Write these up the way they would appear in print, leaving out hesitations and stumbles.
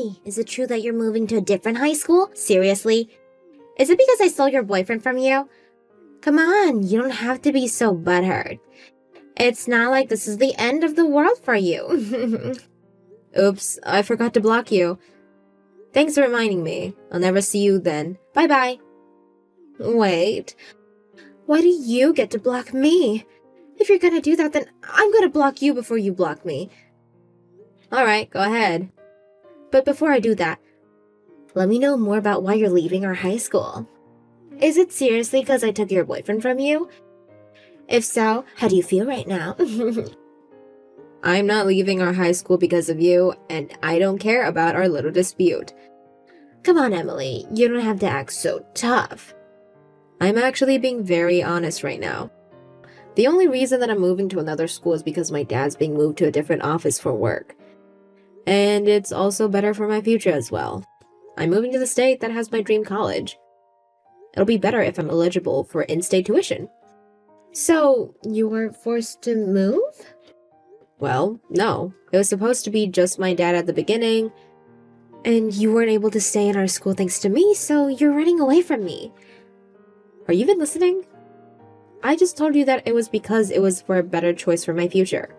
Emily, is it true that you're moving to a different high school? Seriously? Is it because I stole your boyfriend from you? Come on, you don't have to be so butthurt. It's not like this is the end of the world for you. Oops, I forgot to block you. Thanks for reminding me. I'll never see you then. Bye-bye. Wait. Why do you get to block me? If you're gonna do that, then I'm gonna block you before you block me. Alright, go ahead. But before I do that, let me know more about why you're leaving our high school. Is it seriously because I took your boyfriend from you? If so, how do you feel right now? I'm not leaving our high school because of you, and I don't care about our little dispute. Come on, Emily, you don't have to act so tough. I'm actually being very honest right now. The only reason that I'm moving to another school is because my dad's being moved to a different office for work. And it's also better for my future as well. I'm moving to the state that has my dream college. It'll be better if I'm eligible for in-state tuition. So, you weren't forced to move? Well, no. It was supposed to be just my dad at the beginning. And you weren't able to stay in our school thanks to me, so you're running away from me. Are you even listening? I just told you that it was because it was for a better choice for my future.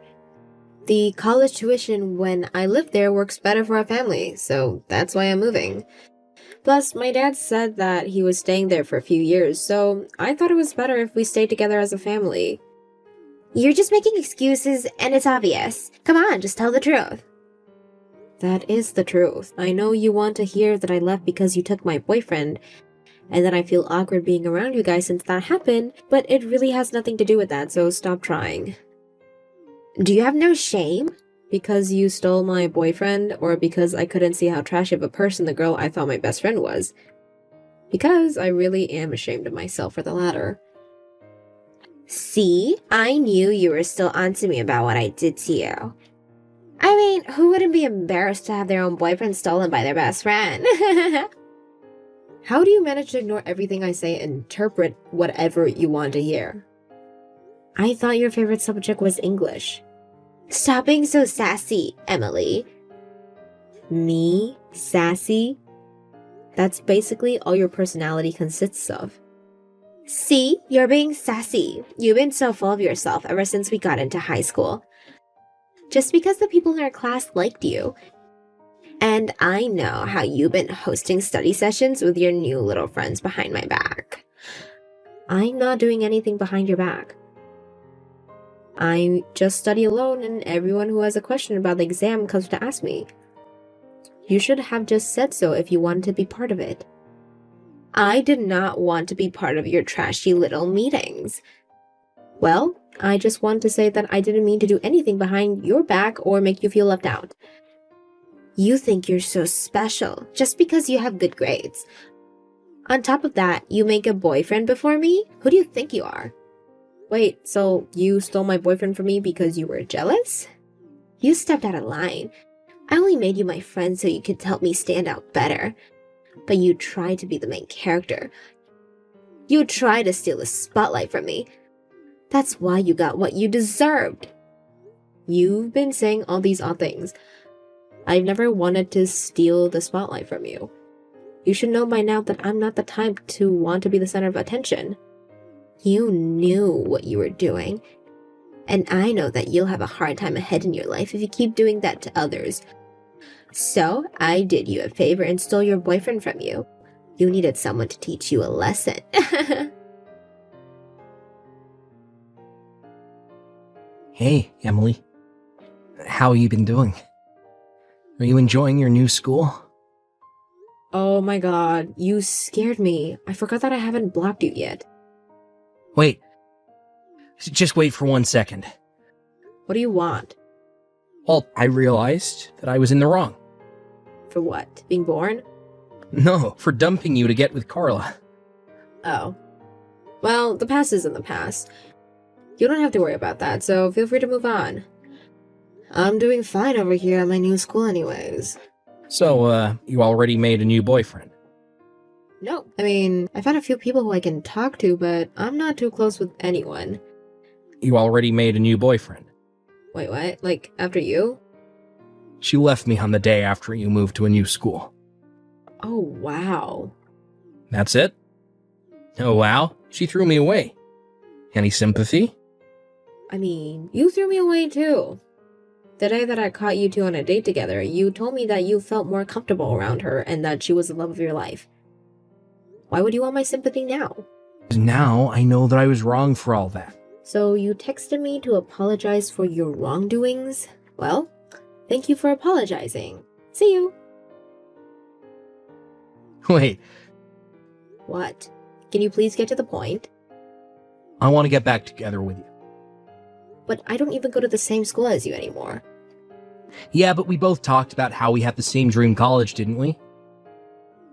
The college tuition when I live there works better for our family, so that's why I'm moving. Plus, my dad said that he was staying there for a few years, so I thought it was better if we stayed together as a family. You're just making excuses, and it's obvious. Come on, just tell the truth. That is the truth. I know you want to hear that I left because you took my boyfriend, and that I feel awkward being around you guys since that happened, but it really has nothing to do with that, so stop trying. Do you have no shame? Because you stole my boyfriend, or because I couldn't see how trashy of a person the girl I thought my best friend was? Because I really am ashamed of myself for the latter. See? I knew you were still onto me about what I did to you. I mean, who wouldn't be embarrassed to have their own boyfriend stolen by their best friend? How do you manage to ignore everything I say and interpret whatever you want to hear? I thought your favorite subject was English. Stop being so sassy, Emily. Me? Sassy? That's basically all your personality consists of. See? You're being sassy. You've been so full of yourself ever since we got into high school. Just because the people in our class liked you. And I know how you've been hosting study sessions with your new little friends behind my back. I'm not doing anything behind your back. I just study alone, and everyone who has a question about the exam comes to ask me. You should have just said so if you wanted to be part of it. I did not want to be part of your trashy little meetings. Well, I just want to say that I didn't mean to do anything behind your back or make you feel left out. You think you're so special just because you have good grades. On top of that, you make a boyfriend before me? Who do you think you are? Wait, so you stole my boyfriend from me because you were jealous? You stepped out of line. I only made you my friend so you could help me stand out better. But you tried to be the main character. You tried to steal the spotlight from me. That's why you got what you deserved. You've been saying all these odd things. I've never wanted to steal the spotlight from you. You should know by now that I'm not the type to want to be the center of attention. You knew what you were doing. And I know that you'll have a hard time ahead in your life if you keep doing that to others. So, I did you a favor and stole your boyfriend from you. You needed someone to teach you a lesson. Hey, Emily. How you been doing? Are you enjoying your new school? Oh my god, you scared me. I forgot that I haven't blocked you yet. Wait. Just wait for 1 second. What do you want? Well, I realized that I was in the wrong. For what? Being born? No, for dumping you to get with Carla. Oh. Well, the past is in the past. You don't have to worry about that, so feel free to move on. I'm doing fine over here at my new school anyways. So, you already made a new boyfriend? No. I mean, I found a few people who I can talk to, but I'm not too close with anyone. You already made a new boyfriend? Wait, what? Like, after you? She left me on the day after you moved to a new school. Oh, wow. That's it? Oh wow, she threw me away. Any sympathy? I mean, you threw me away too. The day that I caught you two on a date together, you told me that you felt more comfortable around her and that she was the love of your life. Why would you want my sympathy now? Now I know that I was wrong for all that. So you texted me to apologize for your wrongdoings? Well, thank you for apologizing. See you. Wait, What? Can you please get to the point? I want to get back together with you. But I don't even go to the same school as you anymore. Yeah, but we both talked about how we have the same dream college, didn't we?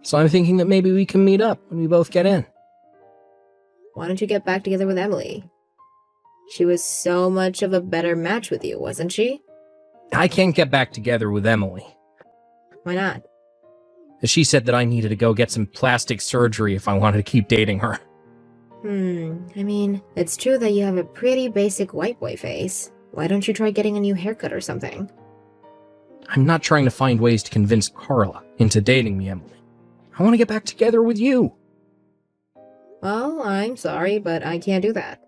So I'm thinking that maybe we can meet up when we both get in. Why don't you get back together with Emily? She was so much of a better match with you, wasn't she? I can't get back together with Emily. Why not? She said that I needed to go get some plastic surgery if I wanted to keep dating her. I mean, it's true that you have a pretty basic white boy face. Why don't you try getting a new haircut or something? I'm not trying to find ways to convince Carla into dating me, Emily. I want to get back together with you. Well, I'm sorry, but I can't do that.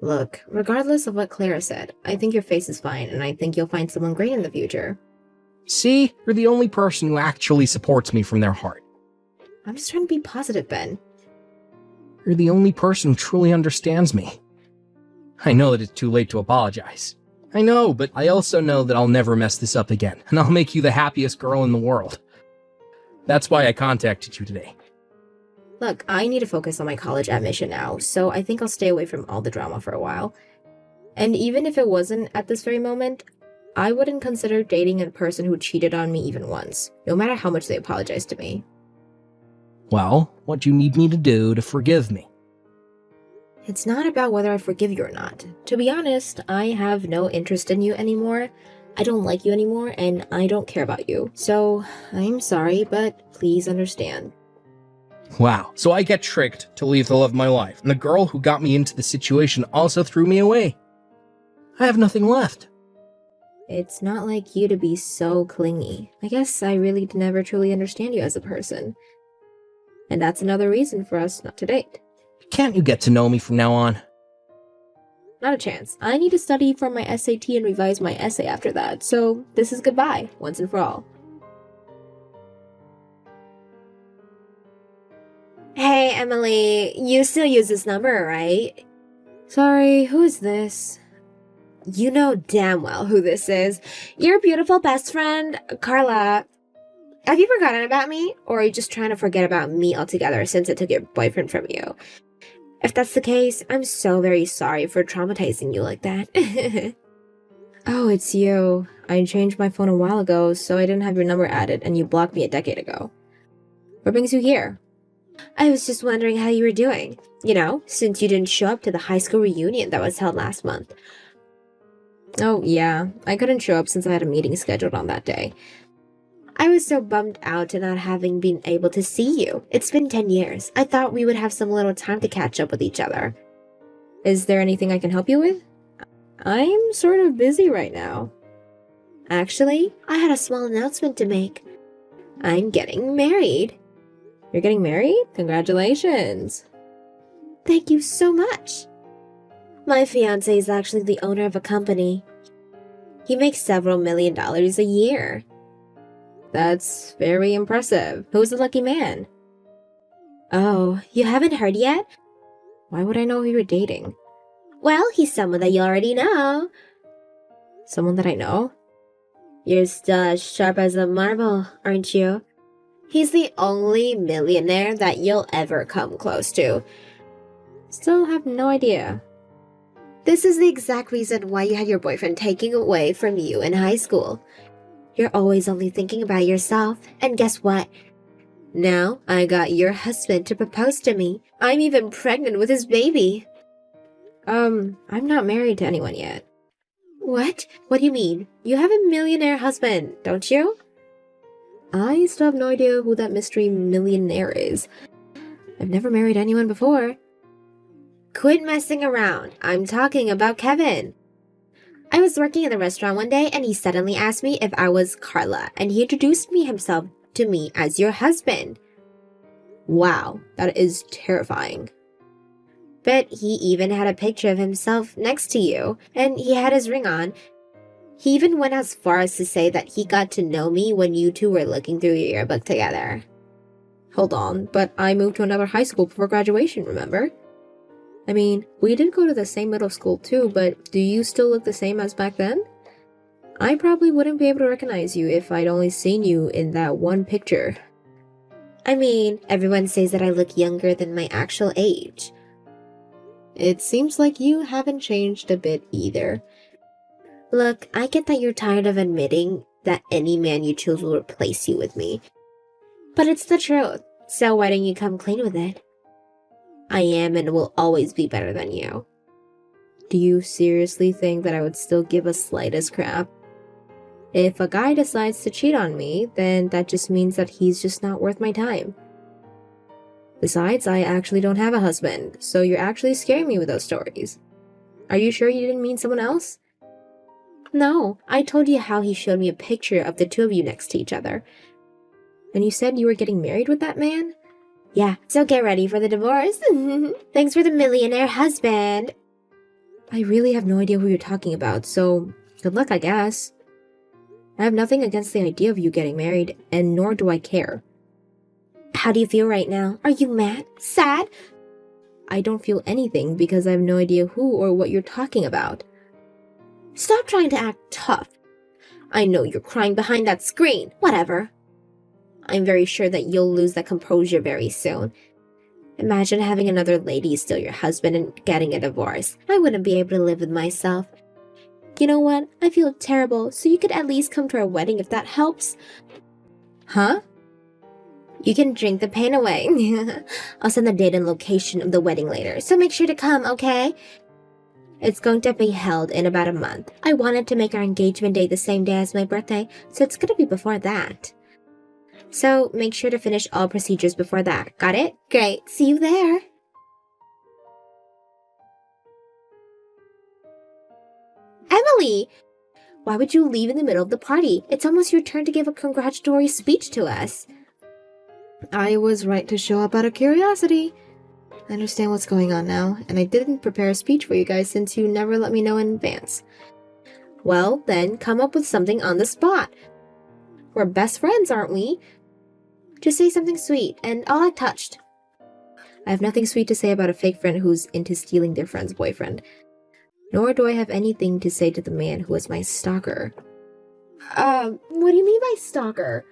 Look, regardless of what Clara said, I think your face is fine, and I think you'll find someone great in the future. See, you're the only person who actually supports me from their heart. I'm just trying to be positive, Ben. You're the only person who truly understands me. I know that it's too late to apologize. I know, but I also know that I'll never mess this up again, and I'll make you the happiest girl in the world. That's why I contacted you today. Look, I need to focus on my college admission now, so I think I'll stay away from all the drama for a while. And even if it wasn't at this very moment, I wouldn't consider dating a person who cheated on me even once, no matter how much they apologized to me. Well, what do you need me to do to forgive me? It's not about whether I forgive you or not. To be honest, I have no interest in you anymore. I don't like you anymore, and I don't care about you. So, I'm sorry, but please understand. Wow, so I get tricked to leave the love of my life, and the girl who got me into the situation also threw me away. I have nothing left. It's not like you to be so clingy. I guess I really never truly understand you as a person. And that's another reason for us not to date. Can't you get to know me from now on? Not a chance. I need to study for my SAT and revise my essay after that, so this is goodbye, once and for all. Hey, Emily, you still use this number, right? Sorry, who is this? You know damn well who this is. Your beautiful best friend, Carla. Have you forgotten about me? Or are you just trying to forget about me altogether since I took your boyfriend from you? If that's the case, I'm so very sorry for traumatizing you like that. Oh, it's you. I changed my phone a while ago, so I didn't have your number added, and you blocked me a decade ago. What brings you here? I was just wondering how you were doing. You know, since you didn't show up to the high school reunion that was held last month. Oh, yeah. I couldn't show up since I had a meeting scheduled on that day. I was so bummed out at not having been able to see you. It's been 10 years. I thought we would have some little time to catch up with each other. Is there anything I can help you with? I'm sort of busy right now. Actually, I had a small announcement to make. I'm getting married. You're getting married? Congratulations. Thank you so much. My fiancé is actually the owner of a company. He makes several $1 million a year. That's very impressive. Who's the lucky man? Oh, you haven't heard yet? Why would I know who you're dating? Well, he's someone that you already know. Someone that I know? You're still as sharp as a marble, aren't you? He's the only millionaire that you'll ever come close to. Still have no idea. This is the exact reason why you had your boyfriend taken away from you in high school. You're always only thinking about yourself, and guess what? Now I got your husband to propose to me. I'm even pregnant with his baby. I'm not married to anyone yet. What? What do you mean? You have a millionaire husband, don't you? I still have no idea who that mystery millionaire is. I've never married anyone before. Quit messing around. I'm talking about Kevin. I was working at the restaurant one day and he suddenly asked me if I was Carla and he introduced himself to me as your husband. Wow, that is terrifying. But he even had a picture of himself next to you and he had his ring on. He even went as far as to say that he got to know me when you two were looking through your yearbook together. Hold on, but I moved to another high school before graduation, remember? I mean, we did go to the same middle school too, but do you still look the same as back then? I probably wouldn't be able to recognize you if I'd only seen you in that one picture. I mean, everyone says that I look younger than my actual age. It seems like you haven't changed a bit either. Look, I get that you're tired of admitting that any man you choose will replace you with me. But it's the truth, so why don't you come clean with it? I am and will always be better than you. Do you seriously think that I would still give a slightest crap? If a guy decides to cheat on me, then that just means that he's just not worth my time. Besides, I actually don't have a husband, so you're actually scaring me with those stories. Are you sure you didn't mean someone else? No, I told you how he showed me a picture of the two of you next to each other. And you said you were getting married with that man? Yeah, so get ready for the divorce. Thanks for the millionaire husband. I really have no idea who you're talking about, so good luck, I guess. I have nothing against the idea of you getting married, and nor do I care. How do you feel right now? Are you mad? Sad? I don't feel anything because I have no idea who or what you're talking about. Stop trying to act tough. I know you're crying behind that screen. Whatever. I'm very sure that you'll lose that composure very soon. Imagine having another lady steal your husband and getting a divorce. I wouldn't be able to live with myself. You know what? I feel terrible, so you could at least come to our wedding if that helps. Huh? You can drink the pain away. I'll send the date and location of the wedding later, so make sure to come, okay? It's going to be held in about a month. I wanted to make our engagement day the same day as my birthday, so it's gonna be before that. So make sure to finish all procedures before that. Got it? Great. See you there. Emily! Why would you leave in the middle of the party? It's almost your turn to give a congratulatory speech to us. I was right to show up out of curiosity. I understand what's going on now, and I didn't prepare a speech for you guys since you never let me know in advance. Well, then come up with something on the spot. We're best friends, aren't we? Just say something sweet, and I'll act touched. I have nothing sweet to say about a fake friend who's into stealing their friend's boyfriend. Nor do I have anything to say to the man who was my stalker. What do you mean by stalker?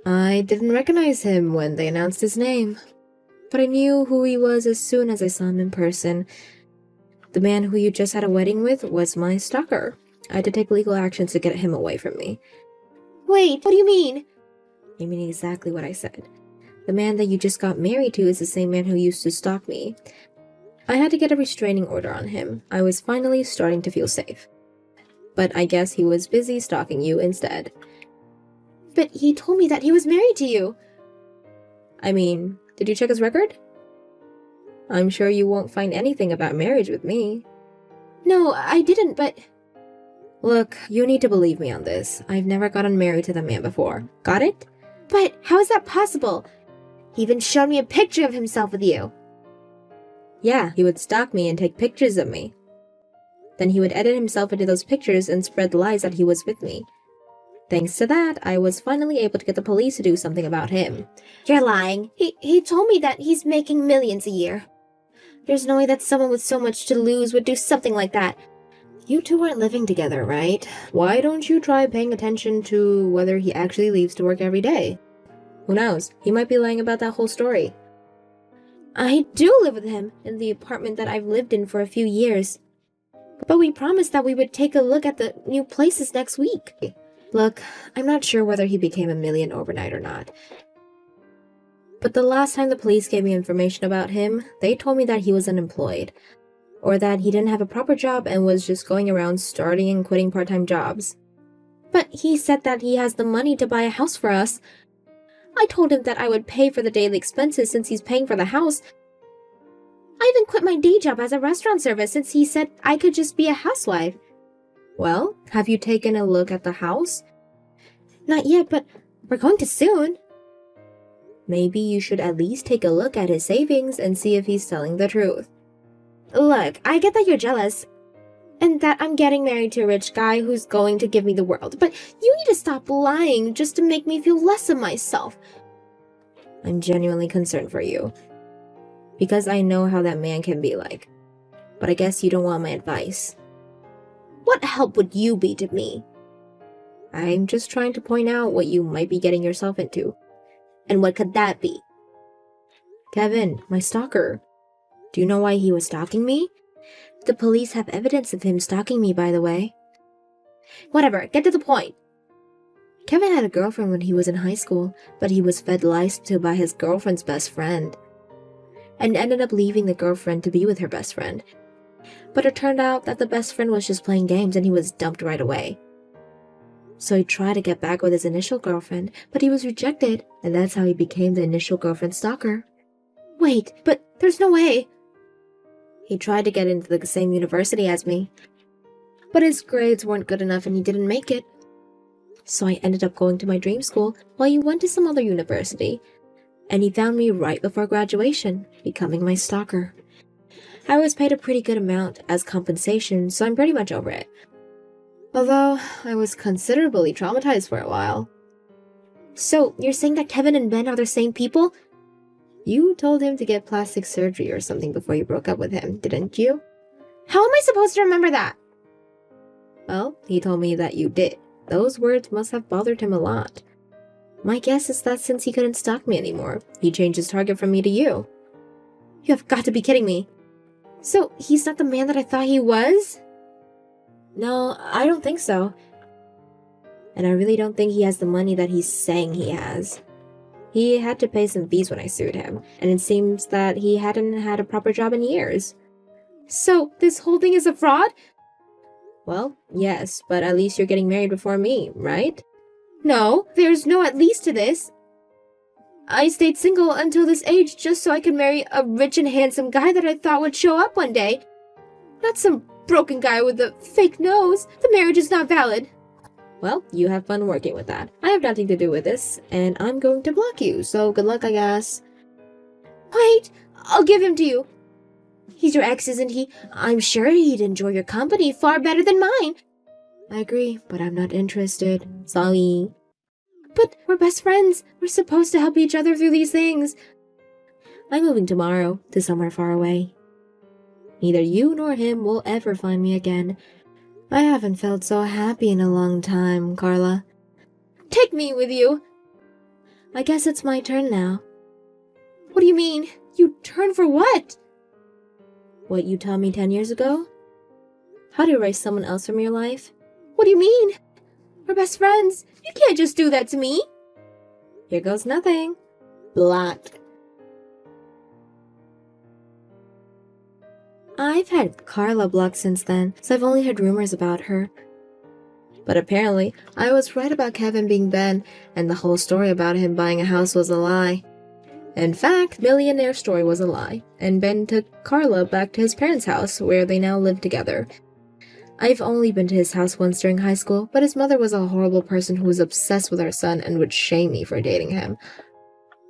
I didn't recognize him when they announced his name. But I knew who he was as soon as I saw him in person. The man who you just had a wedding with was my stalker. I had to take legal action to get him away from me. Wait, what do you mean? I mean exactly what I said. The man that you just got married to is the same man who used to stalk me. I had to get a restraining order on him. I was finally starting to feel safe. But I guess he was busy stalking you instead. But he told me that he was married to you. I mean, did you check his record? I'm sure you won't find anything about marriage with me. No, I didn't, but... Look, you need to believe me on this. I've never gotten married to that man before. Got it? But how is that possible? He even showed me a picture of himself with you. Yeah, he would stalk me and take pictures of me. Then he would edit himself into those pictures and spread lies that he was with me. Thanks to that, I was finally able to get the police to do something about him. You're lying. He told me that he's making millions a year. There's no way that someone with so much to lose would do something like that. You two aren't living together, right? Why don't you try paying attention to whether he actually leaves to work every day? Who knows? He might be lying about that whole story. I do live with him in the apartment that I've lived in for a few years. But we promised that we would take a look at the new places next week. Look, I'm not sure whether he became a million overnight or not. But the last time the police gave me information about him, they told me that he was unemployed. Or that he didn't have a proper job and was just going around starting and quitting part-time jobs. But he said that he has the money to buy a house for us. I told him that I would pay for the daily expenses since he's paying for the house. I even quit my day job as a restaurant server since he said I could just be a housewife. Well, have you taken a look at the house? Not yet, but we're going to soon. Maybe you should at least take a look at his savings and see if he's telling the truth. Look, I get that you're jealous, and that I'm getting married to a rich guy who's going to give me the world, but you need to stop lying just to make me feel less of myself. I'm genuinely concerned for you, because I know how that man can be like. But I guess you don't want my advice. What help would you be to me? I'm just trying to point out what you might be getting yourself into. And what could that be? Kevin, my stalker. Do you know why he was stalking me? The police have evidence of him stalking me, by the way. Whatever, get to the point. Kevin had a girlfriend when he was in high school, but he was fed lies to by his girlfriend's best friend, and ended up leaving the girlfriend to be with her best friend. But it turned out that the best friend was just playing games and he was dumped right away. So he tried to get back with his initial girlfriend, but he was rejected, and that's how he became the initial girlfriend stalker. Wait, but there's no way. He tried to get into the same university as me, but his grades weren't good enough and he didn't make it. So I ended up going to my dream school while he went to some other university, and he found me right before graduation, becoming my stalker. I was paid a pretty good amount as compensation, so I'm pretty much over it. Although, I was considerably traumatized for a while. So, you're saying that Kevin and Ben are the same people? You told him to get plastic surgery or something before you broke up with him, didn't you? How am I supposed to remember that? Well, he told me that you did. Those words must have bothered him a lot. My guess is that since he couldn't stalk me anymore, he changed his target from me to you. You have got to be kidding me. So, he's not the man that I thought he was? No, I don't think so. And I really don't think he has the money that he's saying he has. He had to pay some fees when I sued him, and it seems that he hadn't had a proper job in years. So, this whole thing is a fraud? Well, yes, but at least you're getting married before me, right? No, there's no at least to this. I stayed single until this age just so I could marry a rich and handsome guy that I thought would show up one day. Not some broken guy with a fake nose. The marriage is not valid. Well, you have fun working with that. I have nothing to do with this, and I'm going to block you, so good luck, I guess. Wait, I'll give him to you. He's your ex, isn't he? I'm sure he'd enjoy your company far better than mine. I agree, but I'm not interested. Sorry. But we're best friends. We're supposed to help each other through these things. I'm moving tomorrow to somewhere far away. Neither you nor him will ever find me again. I haven't felt so happy in a long time, Carla. Take me with you. I guess it's my turn now. What do you mean? You turn for what? What you taught me 10 years ago? How to erase someone else from your life? What do you mean? We're best friends. You can't just do that to me. Here goes nothing. Blocked. I've had Carla blocked since then, so I've only heard rumors about her. But apparently, I was right about Kevin being Ben, and the whole story about him buying a house was a lie. In fact, Millionaire story was a lie, and Ben took Carla back to his parents' house, where they now live together. I've only been to his house once during high school, but his mother was a horrible person who was obsessed with our son and would shame me for dating him.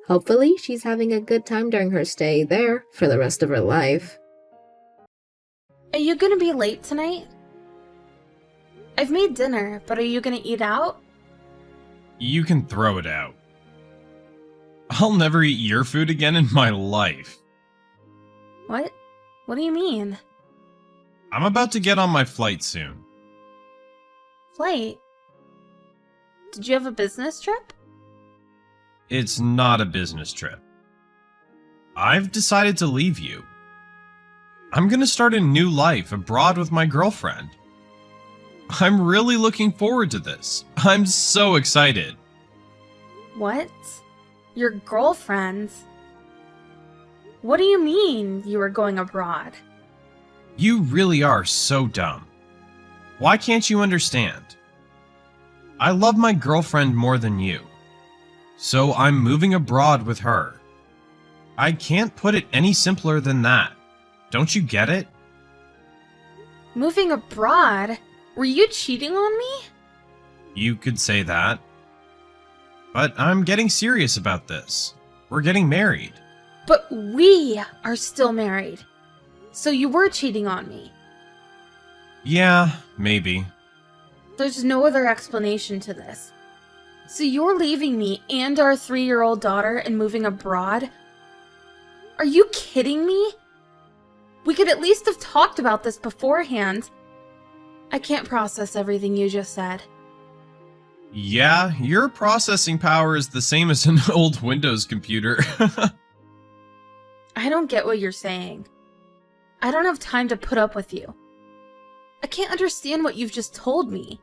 Hopefully, she's having a good time during her stay there for the rest of her life. Are you gonna be late tonight? I've made dinner, but are you gonna eat out? You can throw it out. I'll never eat your food again in my life. What? What do you mean? I'm about to get on my flight soon. Flight? Did you have a business trip? It's not a business trip. I've decided to leave you. I'm gonna start a new life abroad with my girlfriend. I'm really looking forward to this. I'm so excited. What? Your girlfriend? What do you mean you were going abroad? You really are so dumb. Why can't you understand? I love my girlfriend more than you. So I'm moving abroad with her. I can't put it any simpler than that. Don't you get it? Moving abroad? Were you cheating on me? You could say that. But I'm getting serious about this. We're getting married. But we are still married. So you were cheating on me. Yeah, maybe. There's no other explanation to this. So you're leaving me and our 3-year-old daughter and moving abroad? Are you kidding me? We could at least have talked about this beforehand. I can't process everything you just said. Yeah, your processing power is the same as an old Windows computer. I don't get what you're saying. I don't have time to put up with you. I can't understand what you've just told me.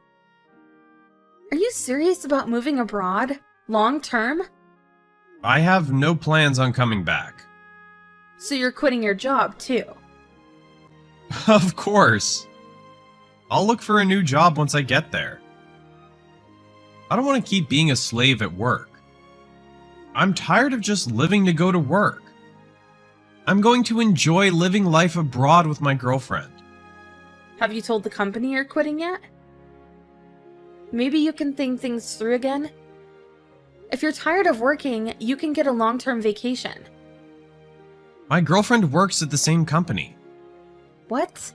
Are you serious about moving abroad? Long term? I have no plans on coming back. So you're quitting your job, too? Of course. I'll look for a new job once I get there. I don't want to keep being a slave at work. I'm tired of just living to go to work. I'm going to enjoy living life abroad with my girlfriend. Have you told the company you're quitting yet? Maybe you can think things through again? If you're tired of working, you can get a long-term vacation. My girlfriend works at the same company. What?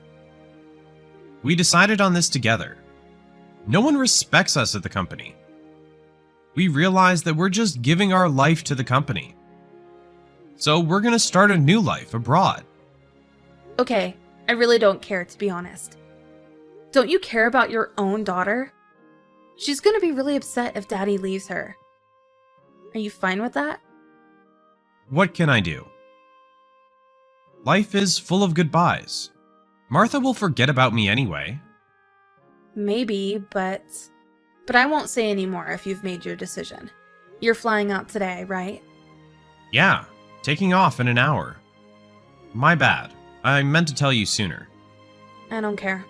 We decided on this together. No one respects us at the company. We realize that we're just giving our life to the company. So we're gonna start a new life abroad. Okay, I really don't care, to be honest. Don't you care about your own daughter? She's gonna be really upset if Daddy leaves her. Are you fine with that? What can I do? Life is full of goodbyes. Martha will forget about me anyway. Maybe, but I won't say any more if you've made your decision. You're flying out today, right? Yeah, taking off in an hour. My bad. I meant to tell you sooner. I don't care.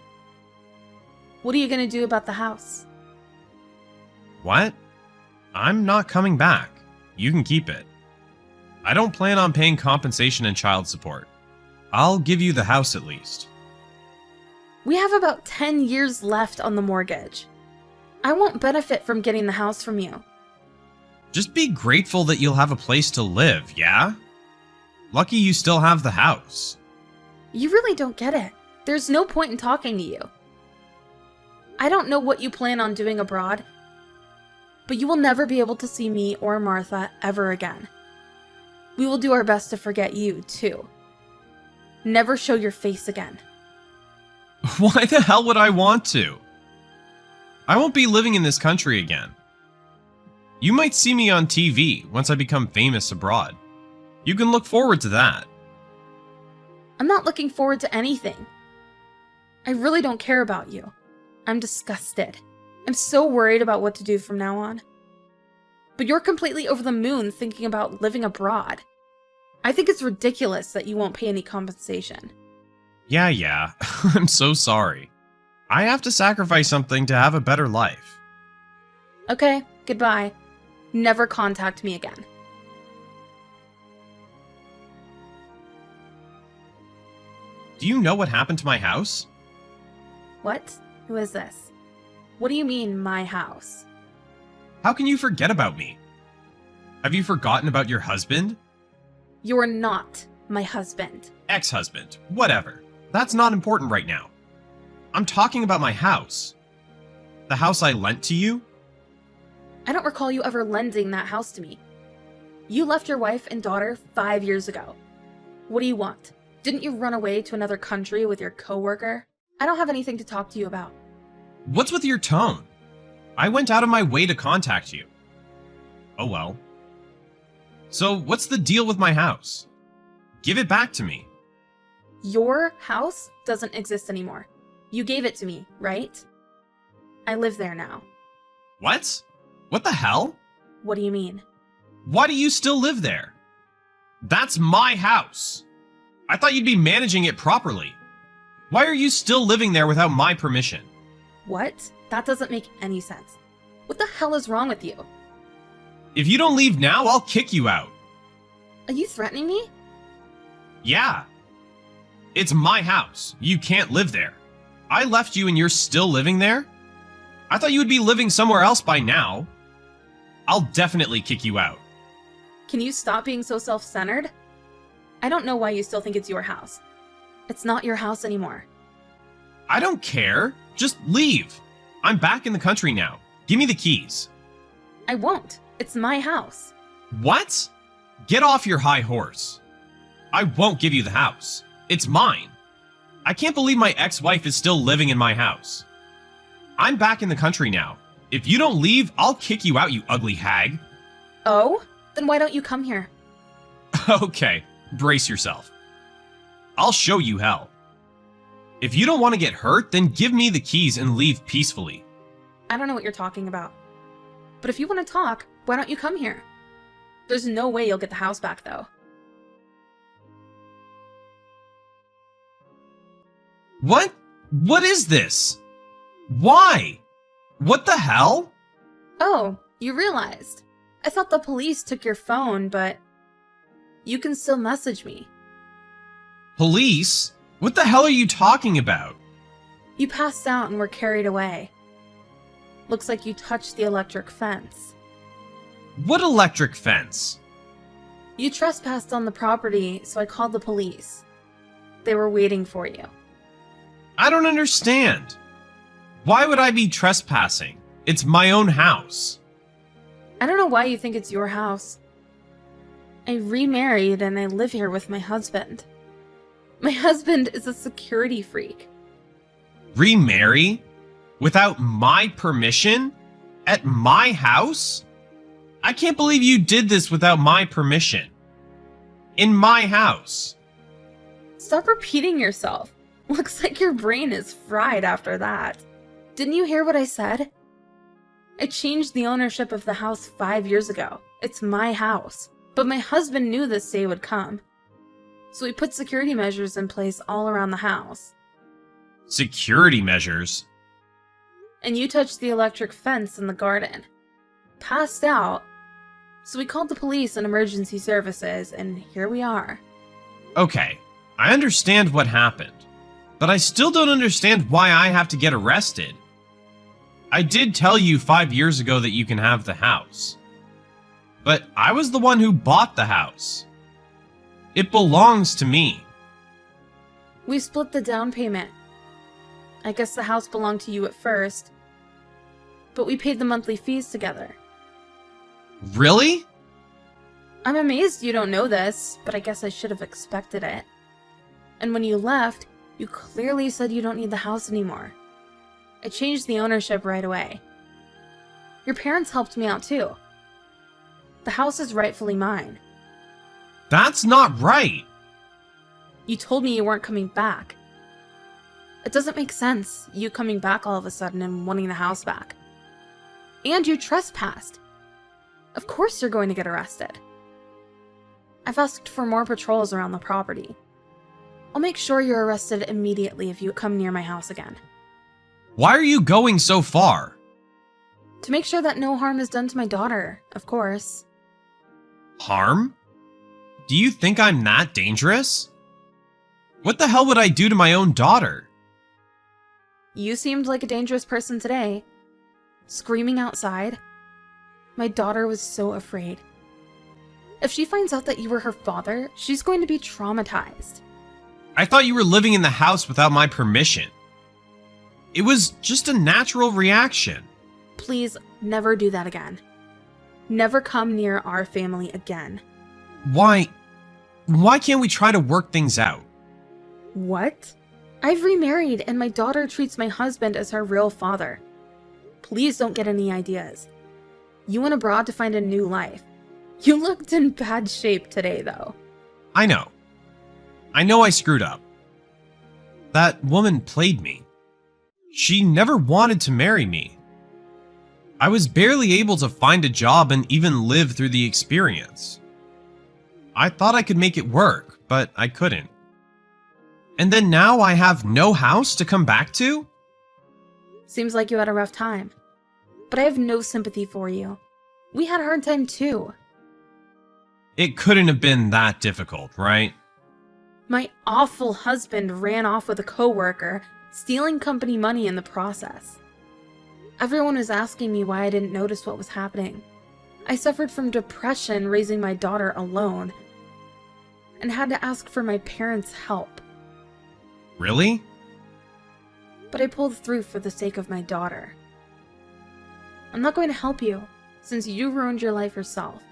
What are you gonna do about the house? What? I'm not coming back. You can keep it. I don't plan on paying compensation and child support. I'll give you the house at least. We have about 10 years left on the mortgage. I won't benefit from getting the house from you. Just be grateful that you'll have a place to live, yeah? Lucky you still have the house. You really don't get it. There's no point in talking to you. I don't know what you plan on doing abroad, but you will never be able to see me or Martha ever again. We will do our best to forget you, too. Never show your face again. Why the hell would I want to? I won't be living in this country again. You might see me on TV once I become famous abroad. You can look forward to that. I'm not looking forward to anything. I really don't care about you. I'm disgusted. I'm so worried about what to do from now on. But you're completely over the moon thinking about living abroad. I think it's ridiculous that you won't pay any compensation. Yeah. I'm so sorry. I have to sacrifice something to have a better life. Okay, goodbye. Never contact me again. Do you know what happened to my house? What? Who is this? What do you mean, my house? How can you forget about me? Have you forgotten about your husband? You're not my husband. Ex-husband, whatever. That's not important right now. I'm talking about my house. The house I lent to you? I don't recall you ever lending that house to me. You left your wife and daughter 5 years ago. What do you want? Didn't you run away to another country with your coworker? I don't have anything to talk to you about. What's with your tone? I went out of my way to contact you. Oh well. So what's the deal with my house? Give it back to me. Your house doesn't exist anymore. You gave it to me, right? I live there now. What? What the hell? What do you mean? Why do you still live there? That's my house. I thought you'd be managing it properly. Why are you still living there without my permission? What? That doesn't make any sense. What the hell is wrong with you? If you don't leave now, I'll kick you out. Are you threatening me? Yeah. It's my house. You can't live there. I left you and you're still living there? I thought you would be living somewhere else by now. I'll definitely kick you out. Can you stop being so self-centered? I don't know why you still think it's your house. It's not your house anymore. I don't care. Just leave. I'm back in the country now. Give me the keys. I won't. It's my house. What? Get off your high horse. I won't give you the house. It's mine. I can't believe my ex-wife is still living in my house. I'm back in the country now. If you don't leave, I'll kick you out, you ugly hag. Oh? Then why don't you come here? Okay, brace yourself. I'll show you hell. If you don't want to get hurt, then give me the keys and leave peacefully. I don't know what you're talking about. But if you want to talk, why don't you come here? There's no way you'll get the house back, though. What? What is this? Why? What the hell? Oh, you realized. I thought the police took your phone, but you can still message me. Police? What the hell are you talking about? You passed out and were carried away. Looks like you touched the electric fence. What electric fence? You trespassed on the property, so I called the police. They were waiting for you. I don't understand. Why would I be trespassing? It's my own house. I don't know why you think it's your house. I remarried and I live here with my husband. My husband is a security freak. Remarry? Without my permission? At my house? I can't believe you did this without my permission. In my house. Stop repeating yourself. Looks like your brain is fried after that. Didn't you hear what I said? I changed the ownership of the house 5 years ago. It's my house. But my husband knew this day would come. So we put security measures in place all around the house. Security measures? And you touched the electric fence in the garden. Passed out. So we called the police and emergency services, and here we are. Okay, I understand what happened. But I still don't understand why I have to get arrested. I did tell you 5 years ago that you can have the house. But I was the one who bought the house. It belongs to me. We split the down payment. I guess the house belonged to you at first. But we paid the monthly fees together. Really? I'm amazed you don't know this, but I guess I should have expected it. And when you left, you clearly said you don't need the house anymore. I changed the ownership right away. Your parents helped me out too. The house is rightfully mine. That's not right. You told me you weren't coming back. It doesn't make sense, you coming back all of a sudden and wanting the house back. And you trespassed. Of course you're going to get arrested. I've asked for more patrols around the property. I'll make sure you're arrested immediately if you come near my house again. Why are you going so far? To make sure that no harm is done to my daughter, of course. Harm? Do you think I'm that dangerous? What the hell would I do to my own daughter? You seemed like a dangerous person today. Screaming outside. My daughter was so afraid. If she finds out that you were her father, she's going to be traumatized. I thought you were living in the house without my permission. It was just a natural reaction. Please, never do that again. Never come near our family again. Why can't we try to work things out? What? I've remarried and my daughter treats my husband as her real father. Please don't get any ideas. You went abroad to find a new life. You looked in bad shape today, though. I know. I know I screwed up. That woman played me. She never wanted to marry me. I was barely able to find a job and even live through the experience. I thought I could make it work, but I couldn't. And then now I have no house to come back to? Seems like you had a rough time. But I have no sympathy for you. We had a hard time too. It couldn't have been that difficult, right? My awful husband ran off with a coworker, stealing company money in the process. Everyone was asking me why I didn't notice what was happening. I suffered from depression raising my daughter alone, and had to ask for my parents' help. Really? But I pulled through for the sake of my daughter. I'm not going to help you, since you ruined your life yourself.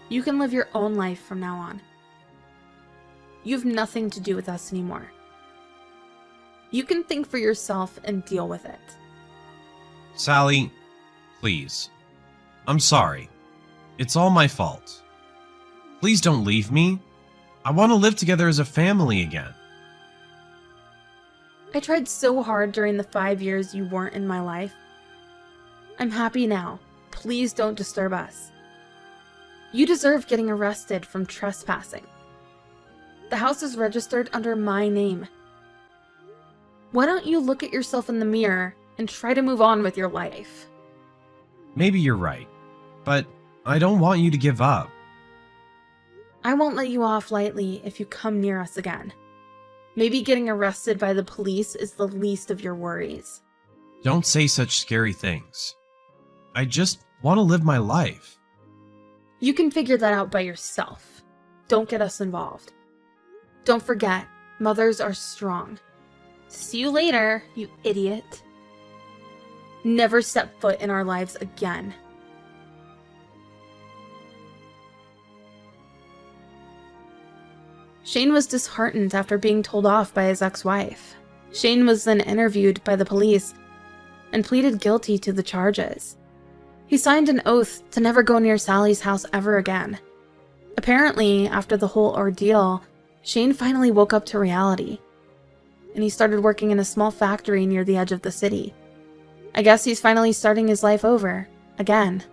You can live your own life from now on. You have nothing to do with us anymore. You can think for yourself and deal with it. Sally, please. I'm sorry. It's all my fault. Please don't leave me. I want to live together as a family again. I tried so hard during the 5 years you weren't in my life. I'm happy now. Please don't disturb us. You deserve getting arrested from trespassing. The house is registered under my name. Why don't you look at yourself in the mirror and try to move on with your life? Maybe you're right, but I don't want you to give up. I won't let you off lightly if you come near us again. Maybe getting arrested by the police is the least of your worries. Don't say such scary things. I just want to live my life. You can figure that out by yourself. Don't get us involved. Don't forget, mothers are strong. See you later, you idiot. Never step foot in our lives again. Shane was disheartened after being told off by his ex-wife. Shane was then interviewed by the police and pleaded guilty to the charges. He signed an oath to never go near Sally's house ever again. Apparently, after the whole ordeal, Shane finally woke up to reality, and he started working in a small factory near the edge of the city. I guess he's finally starting his life over, again.